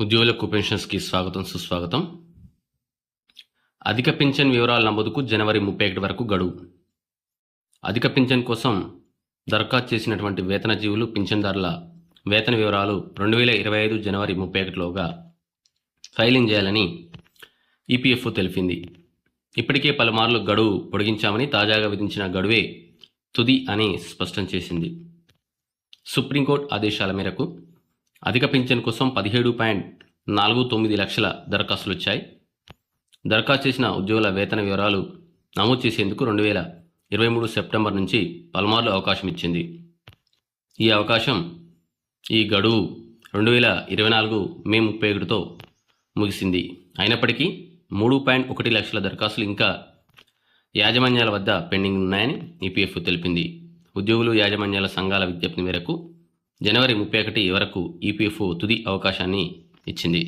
ఉద్యోగులకు పెన్షన్స్కి స్వాగతం సుస్వాగతం. అధిక పింఛన్ వివరాల నమోదుకు జనవరి 31 వరకు గడువు. అధిక పింఛన్ కోసం దరఖాస్తు చేసినటువంటి వేతనజీవులు పింఛన్దారుల వేతన వివరాలు 2025 జనవరి 31లోగా ఫైలింగ్ చేయాలని ఈపీఎఫ్ఓ తెలిపింది. ఇప్పటికే పలుమార్లు గడువు పొడిగించామని, తాజాగా విధించిన గడువే తుది అని స్పష్టం చేసింది. సుప్రీంకోర్టు ఆదేశాల మేరకు అధిక పింఛన్ కోసం 17.49 లక్షల దరఖాస్తులు వచ్చాయి. దరఖాస్తు చేసిన ఉద్యోగుల వేతన వివరాలు నమోదు చేసేందుకు 2023 సెప్టెంబర్ నుంచి పలుమార్లు అవకాశం ఇచ్చింది. ఈ గడువు 2024 మే 31తో ముగిసింది. అయినప్పటికీ 3.1 లక్షల దరఖాస్తులు ఇంకా యాజమాన్యాల వద్ద పెండింగ్ ఉన్నాయని ఈపీఎఫ్ఓ తెలిపింది. ఉద్యోగులు, యాజమాన్యాల సంఘాల విజ్ఞప్తి మేరకు జనవరి 31 వరకు ఈపీఎఫ్ఓ తుది అవకాశాన్ని ఇచ్చింది.